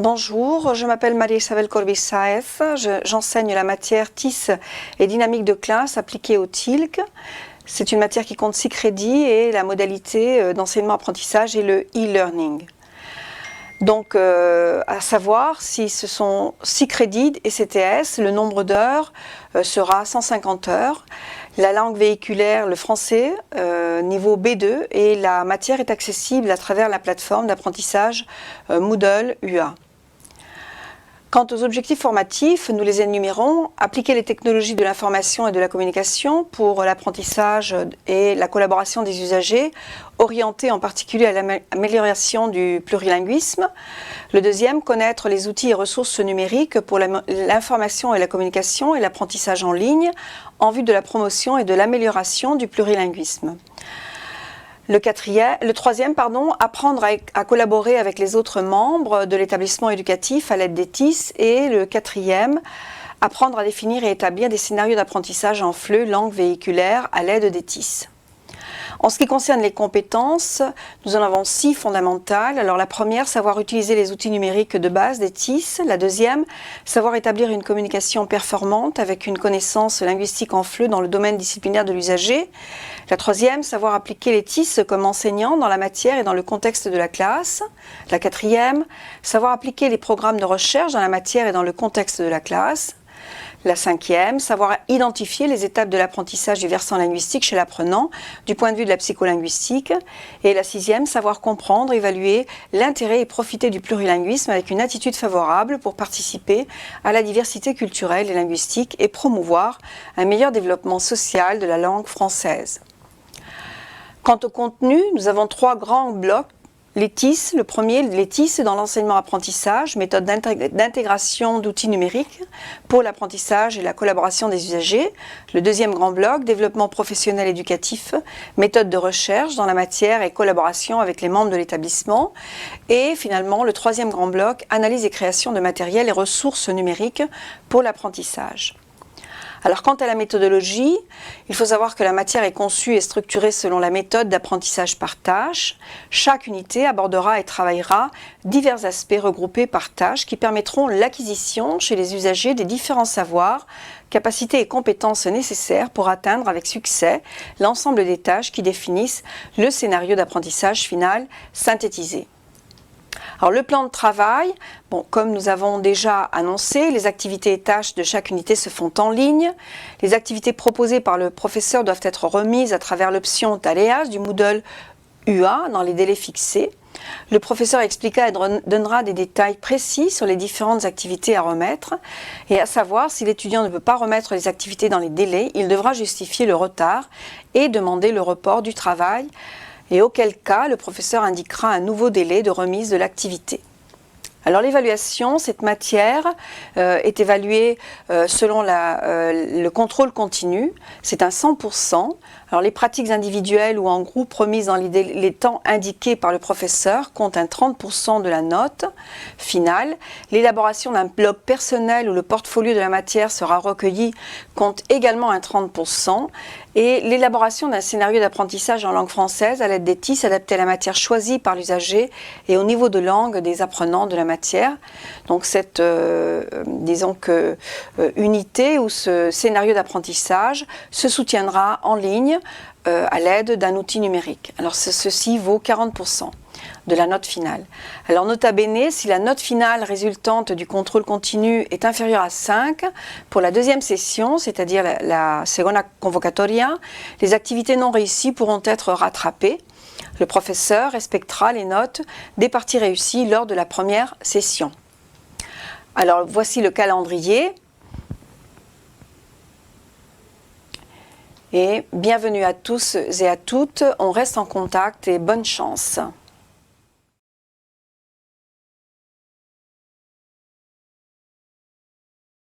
Bonjour, je m'appelle Marie-Isabelle Corbis-Saez, j'enseigne la matière TIS et dynamique de classe appliquée au TILC. C'est une matière qui compte 6 crédits et la modalité d'enseignement-apprentissage est le e-learning. Donc, à savoir, si ce sont 6 crédits et CTS, le nombre d'heures sera 150 heures. La langue véhiculaire, le français, niveau B2, et la matière est accessible à travers la plateforme d'apprentissage Moodle UA. Quant aux objectifs formatifs, nous les énumérons. Appliquer les technologies de l'information et de la communication pour l'apprentissage et la collaboration des usagers, orientés en particulier à l'amélioration du plurilinguisme. Le deuxième, connaître les outils et ressources numériques pour l'information et la communication et l'apprentissage en ligne en vue de la promotion et de l'amélioration du plurilinguisme. Le troisième, apprendre à collaborer avec les autres membres de l'établissement éducatif à l'aide des TIS. Et le quatrième, apprendre à définir et établir des scénarios d'apprentissage en FLE, langue véhiculaire, à l'aide des TIS. En ce qui concerne les compétences, nous en avons 6 fondamentales. Alors la première, savoir utiliser les outils numériques de base des TIS. La deuxième, savoir établir une communication performante avec une connaissance linguistique en FLE dans le domaine disciplinaire de l'usager. La troisième, savoir appliquer les TIS comme enseignant dans la matière et dans le contexte de la classe. La quatrième, savoir appliquer les programmes de recherche dans la matière et dans le contexte de la classe. La cinquième, savoir identifier les étapes de l'apprentissage du versant linguistique chez l'apprenant du point de vue de la psycholinguistique. Et la sixième, savoir comprendre, évaluer l'intérêt et profiter du plurilinguisme avec une attitude favorable pour participer à la diversité culturelle et linguistique et promouvoir un meilleur développement social de la langue française. Quant au contenu, nous avons 3 grands blocs. Les TIS, le premier, les TIS dans l'enseignement-apprentissage, méthode d'intégration d'outils numériques pour l'apprentissage et la collaboration des usagers. Le deuxième grand bloc, développement professionnel éducatif, méthode de recherche dans la matière et collaboration avec les membres de l'établissement. Et finalement, le troisième grand bloc, analyse et création de matériel et ressources numériques pour l'apprentissage. Alors quant à la méthodologie, il faut savoir que la matière est conçue et structurée selon la méthode d'apprentissage par tâche. Chaque unité abordera et travaillera divers aspects regroupés par tâches qui permettront l'acquisition chez les usagers des différents savoirs, capacités et compétences nécessaires pour atteindre avec succès l'ensemble des tâches qui définissent le scénario d'apprentissage final synthétisé. Alors le plan de travail, comme nous avons déjà annoncé, les activités et tâches de chaque unité se font en ligne. Les activités proposées par le professeur doivent être remises à travers l'option d'Aléas du Moodle UA dans les délais fixés. Le professeur expliquera et donnera des détails précis sur les différentes activités à remettre. Et à savoir, si l'étudiant ne peut pas remettre les activités dans les délais, il devra justifier le retard et demander le report du travail. Et auquel cas, le professeur indiquera un nouveau délai de remise de l'activité. Alors l'évaluation, cette matière est évaluée selon le contrôle continu, c'est un 100%. Alors les pratiques individuelles ou en groupe remises dans les temps indiqués par le professeur comptent un 30% de la note finale. L'élaboration d'un blog personnel où le portfolio de la matière sera recueilli compte également un 30%. Et l'élaboration d'un scénario d'apprentissage en langue française à l'aide des TIS adapté à la matière choisie par l'usager et au niveau de langue des apprenants de la matière. Donc cette, unité ou ce scénario d'apprentissage se soutiendra en ligne à l'aide d'un outil numérique. Alors ceci vaut 40% de la note finale. Alors nota bene, si la note finale résultante du contrôle continu est inférieure à 5, pour la deuxième session, c'est-à-dire la segunda convocatoria, les activités non réussies pourront être rattrapées. Le professeur respectera les notes des parties réussies lors de la première session. Alors voici le calendrier. Et bienvenue à tous et à toutes, on reste en contact et bonne chance.